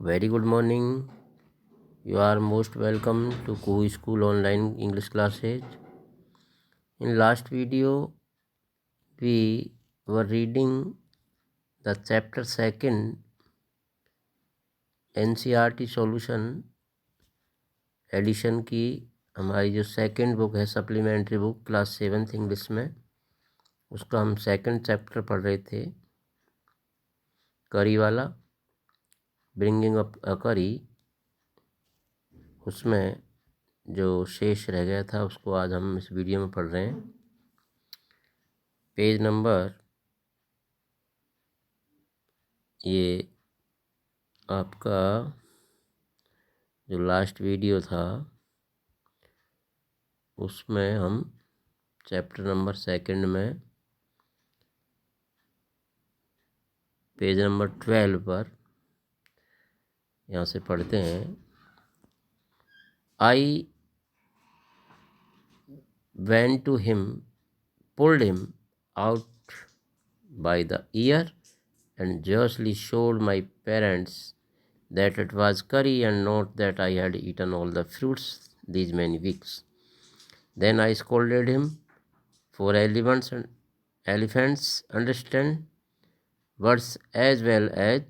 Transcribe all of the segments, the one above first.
very good morning. You are most welcome to Kuhu School online English classes. In last video, we were reading the chapter 2 NCERT solution addition की हमारी जो second book है supplementary book class 7th English में, उसका हम second chapter पढ़ रहे थे, करी वाला, ब्रिंगिंग अप अ करी। उसमें जो शेष रह गया था उसको आज हम इस वीडियो में पढ़ रहे हैं। पेज नंबर ये आपका जो लास्ट वीडियो था उसमें हम चैप्टर नंबर 2 में पेज नंबर 12 पर यहाँ से पढ़ते हैं। I went to him, pulled him out by the ear and joyously showed my parents that it was curry and not that I had eaten all the fruits these many weeks. Then I scolded him, for elephants understand words as well as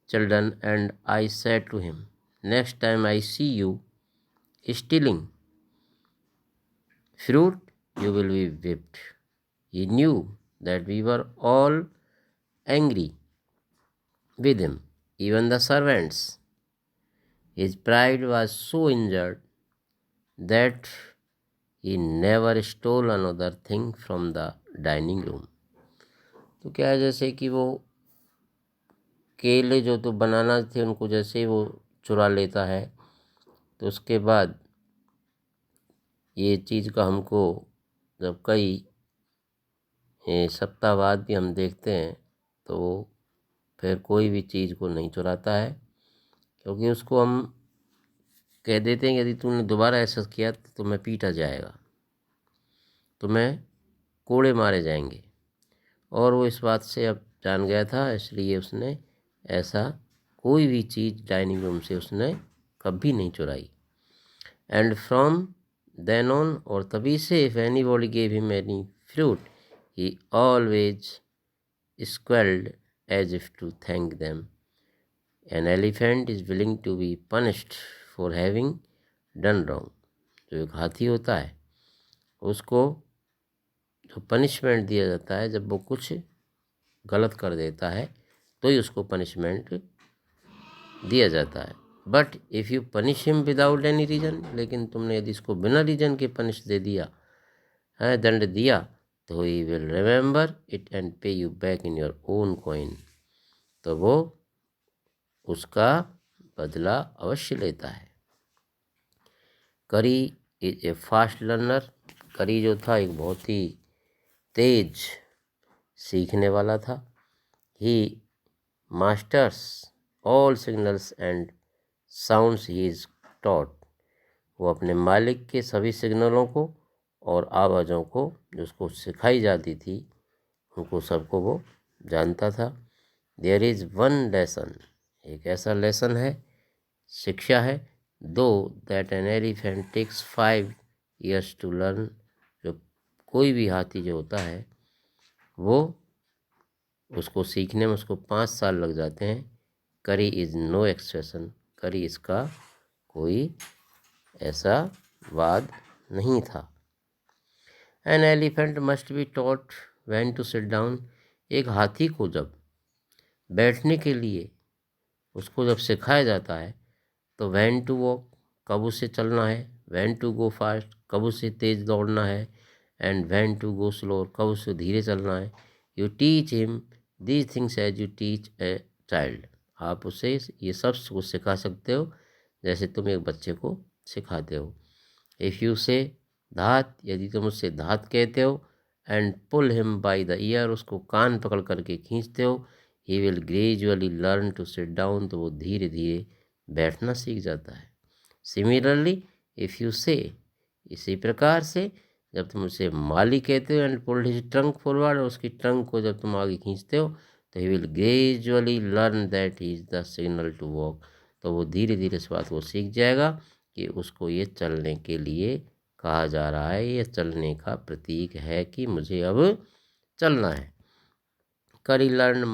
children, and I said to him, next time I see you stealing fruit, you will be whipped. He knew that we were all angry with him, even the servants. His pride was so injured that he never stole another thing from the dining room. तो क्या है, जैसे कि वो केले जो तो बनाना थे उनको जैसे वो चुरा लेता है, तो उसके बाद ये चीज़ का हमको जब कई सप्ताह बाद भी हम देखते हैं तो वो फिर कोई भी चीज़ को नहीं चुराता है, क्योंकि उसको हम कह देते हैं यदि तूने दोबारा ऐसा किया तो तुम्हें पीटा जाएगा, तुम्हें कोड़े मारे जाएंगे। और वो इस बात से अब जान गया था, इसलिए उसने ऐसा कोई भी चीज़ डाइनिंग रूम से उसने कभी नहीं चुराई। एंड फ्रॉम देन ऑन, और तभी से, if anybody gave him any fruit he always squealed as if to thank them. An elephant is willing to be punished for having done wrong. जो एक हाथी होता है उसको जो पनिशमेंट दिया जाता है जब वो कुछ गलत कर देता है तो ही उसको पनिशमेंट दिया जाता है। But if you punish him without any reason, लेकिन तुमने यदि इसको बिना रीज़न के पनिश दे दिया है, दंड दिया, तो he will remember it and pay you back in your own coin. तो वो उसका बदला अवश्य लेता है। करी इज ए फास्ट लर्नर। करी जो था एक बहुत ही तेज सीखने वाला था। He masters all signals and sounds he is taught. वो अपने मालिक के सभी सिग्नलों को और आवाज़ों को जो उसको सिखाई जाती थी उनको सबको वो जानता था। देयर इज़ वन लेसन, एक ऐसा लेसन है, शिक्षा है, दो that an elephant takes 5 years to learn. जो कोई भी हाथी जो होता है वो उसको सीखने में उसको 5 साल लग जाते हैं। करी इज़ नो एक्सेप्शन। करी इसका कोई ऐसा वाद नहीं था। An elephant must be taught when to sit down. एक हाथी को जब बैठने के लिए उसको जब सिखाया जाता है तो व्हेन टू वॉक, कब उसे चलना है, व्हेन टू गो फास्ट, कब उसे तेज़ दौड़ना है, and when to go slow, कब उसे धीरे चलना है। You teach him these things as you teach a child. आप उसे ये सब कुछ सिखा सकते हो जैसे तुम एक बच्चे को सिखाते हो। इफ़ यू से धात, यदि तुम उससे धात कहते हो, and pull him by the ear, उसको कान पकड़ करके खींचते हो, he will gradually learn to sit down, तो वो धीरे धीरे बैठना सीख जाता है। सिमिलरली इफ़ यू से, इसी प्रकार से जब तुम उसे माली कहते हो, and pulled his trunk forward, और उसकी ट्रंक को जब तुम आगे खींचते हो तो he will gradually learn that is the signal to walk. तो वो धीरे धीरे इस बात को सीख जाएगा कि उसको ये चलने के लिए कहा जा रहा है, ये चलने का प्रतीक है कि मुझे अब चलना है। करी लर्न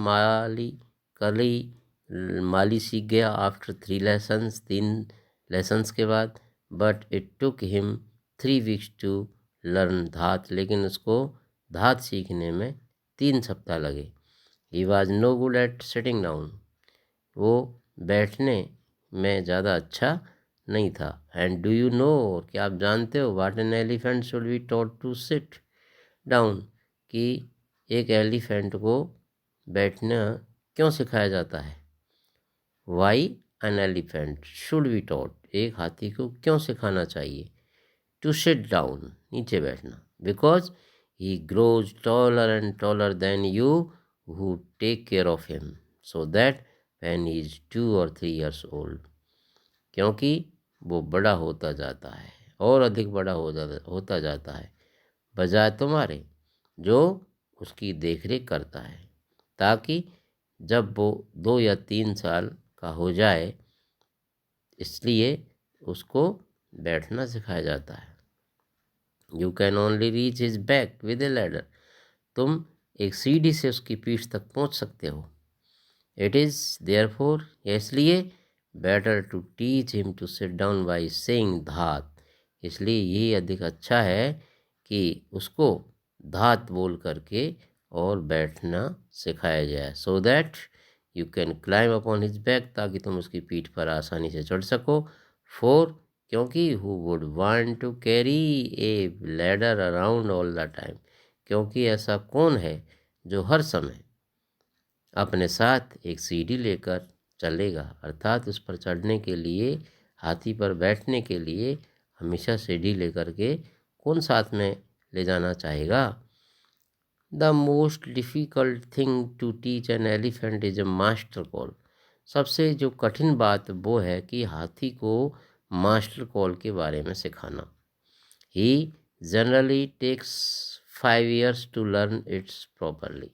माली सीख गया आफ्टर 3 लेसन्स, 3 लेसन्स के बाद। But it took him 3 weeks to learn धात, लेकिन उसको धात सीखने में 3 सप्ताह लगे। He was no good at sitting down, वो बैठने में ज़्यादा अच्छा नहीं था। एंड डू यू नो, क्या आप जानते हो, what an elephant should be taught to sit down, कि एक एलिफेंट को बैठना क्यों सिखाया जाता है। Why an elephant should be taught, एक हाथी को क्यों सिखाना चाहिए टू सिट डाउन, नीचे बैठना। Because he grows taller and taller then you who take care of him, so that when he is 2 or 3 years old, क्योंकि वो बड़ा होता जाता है और अधिक बड़ा होता जाता है बजाय तुम्हारे जो उसकी देखरेख करता है, ताकि जब वो 2 या 3 साल का हो जाए, इसलिए उसको बैठना सिखाया जाता है। You can only reach his back with A ladder, तुम एक सीढ़ी से उसकी पीठ तक पहुंच सकते हो। इट इज़ देयरफॉर, इसलिए better to teach him to sit down by saying धात, इसलिए ये अधिक अच्छा है कि उसको धात बोल करके और बैठना सिखाया जाए। So that you can climb upon his back, ताकि तुम उसकी पीठ पर आसानी से चढ़ सको। फोर, क्योंकि who would want to carry a ladder around all the time, क्योंकि ऐसा कौन है जो हर समय अपने साथ एक सीढ़ी लेकर चलेगा, अर्थात उस पर चढ़ने के लिए, हाथी पर बैठने के लिए हमेशा सीढ़ी लेकर के कौन साथ में ले जाना चाहेगा। The most difficult thing to teach an elephant is a master call, सबसे जो कठिन बात वो है कि हाथी को मास्टर कॉल के बारे में सिखाना। He generally takes 5 years to learn its properly,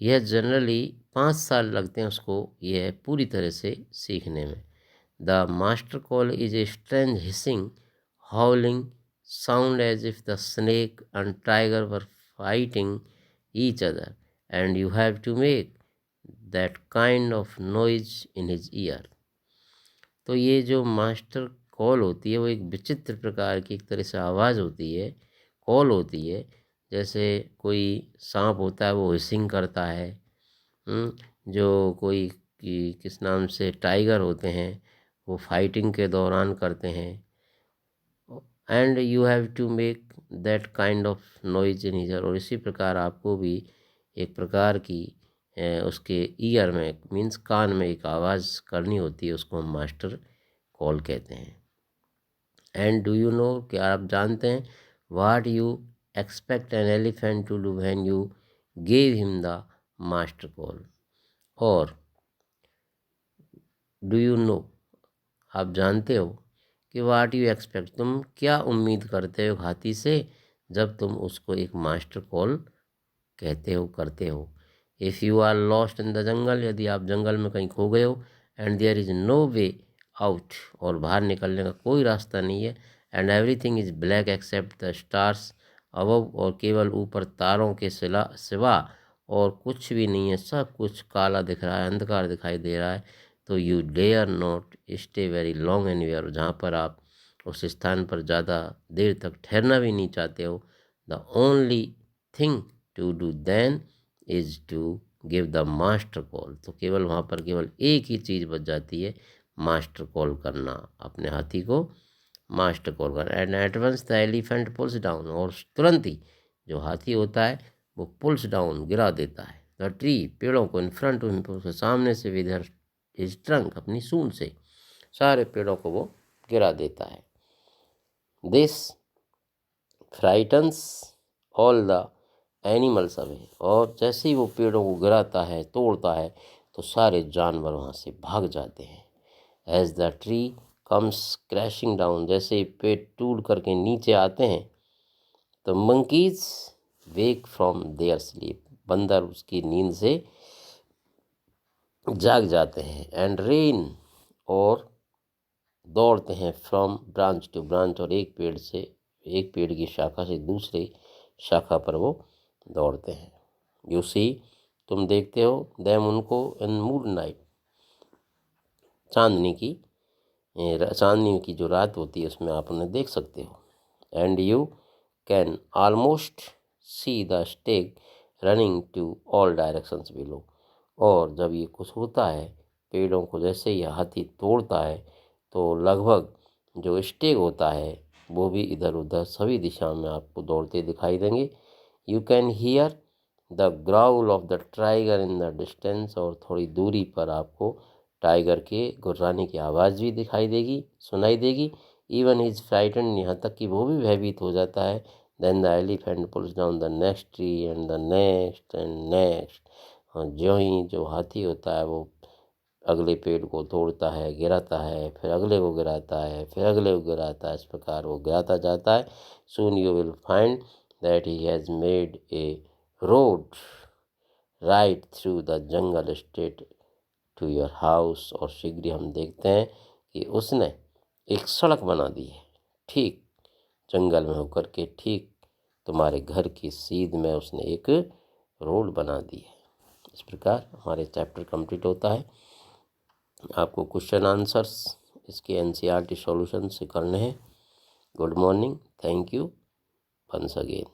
यह जनरली 5 साल लगते हैं उसको यह पूरी तरह से सीखने में। The master call is a strange hissing howling sound as if the snake and tiger were fighting each other and you have to make that kind of noise in his ear. तो ये जो master call होती है वो एक विचित्र प्रकार की एक तरह से आवाज़ होती है, कॉल होती है, जैसे कोई सांप होता है वो हिसिंग करता है, जो कोई किस नाम से टाइगर होते हैं वो फाइटिंग के दौरान करते हैं। And you have to make that kind of noise in ear, और इसी प्रकार आपको भी एक प्रकार की उसके ईयर में मीन्स कान में एक आवाज़ करनी होती है, उसको हम मास्टर कॉल कहते हैं। एंड डू यू नो, क्या आप जानते हैं, what you expect an elephant to do when you gave him the master call, और डू यू नो, आप जानते हो कि व्हाट यू एक्सपेक्ट, तुम क्या उम्मीद करते हो हाथी से जब तुम उसको एक मास्टर कॉल कहते हो, करते हो। If you are lost in the jungle, यदि आप जंगल में कहीं खो गए हो, and there is no way out, और बाहर निकलने का कोई रास्ता नहीं है, and everything is black except the stars above, और केवल ऊपर तारों के सिवा और कुछ भी नहीं है, सब कुछ काला दिख रहा है, अंधकार दिखाई दे रहा है। तो you dare not stay very long anywhere, जहाँ पर आप उस स्थान पर ज़्यादा देर तक ठहरना भी नहीं चाहते हो। The only thing to do then is to give the master call, तो केवल वहाँ पर केवल एक ही चीज़ बच जाती है, मास्टर कॉल करना, अपने हाथी को मास्टर कॉल करना। And at once the elephant pulls down, और तुरंत ही जो हाथी होता है वो पुल्स डाउन गिरा देता है द ट्री, पेड़ों को, इन फ्रंट उसके सामने से, विद हिज ट्रंक, अपनी सूंड से सारे पेड़ों को वो गिरा देता है। This frightens all the animals away, और जैसे ही वो पेड़ों को गिराता है, तोड़ता है, तो सारे जानवर वहाँ से भाग जाते हैं। As the tree comes crashing down, जैसे ही पेड़ टूट करके नीचे आते हैं, तो monkeys wake from their sleep, बंदर उसकी नींद से जाग जाते हैं। एंड रेन, और दौड़ते हैं फ्रॉम ब्रांच टू ब्रांच, और एक पेड़ की शाखा से दूसरे शाखा पर वो दौड़ते हैं। यू सी, तुम देखते हो, देम उनको, इन मून नाइट, चांदनी की जो रात होती है उसमें आप उन्हें देख सकते हो। And you can almost see the stake running to all directions below. और जब ये कुछ होता है, पेड़ों को जैसे ही हाथी तोड़ता है, तो लगभग जो स्टेक होता है वो भी इधर उधर सभी दिशा में आपको दौड़ते दिखाई देंगे। You can hear the growl of the tiger in the distance, और थोड़ी दूरी पर आपको टाइगर के गुर्राने की आवाज़ भी सुनाई देगी। इवन इज फ्राइटेंड, यहाँ तक कि वो भी भयभीत हो जाता है। Then the elephant pulls down the next tree and the next and next. और जो हाथी होता है वो अगले पेड़ को तोड़ता है, गिराता है, फिर अगले को गिराता है, फिर अगले को गिराता है। इस प्रकार वो गिराता जाता है। Soon you will find that he has made a road right through the jungle straight to your house. और शीघ्र ही हम देखते हैं कि उसने एक सड़क बना दी है, ठीक जंगल में होकर के, ठीक तुम्हारे घर की सीध में उसने एक रोड बना दी है। इस प्रकार हमारे चैप्टर कंप्लीट होता है। आपको क्वेश्चन आंसर्स इसके एनसीईआरटी सॉल्यूशन से करने हैं। Good morning, thank you once again.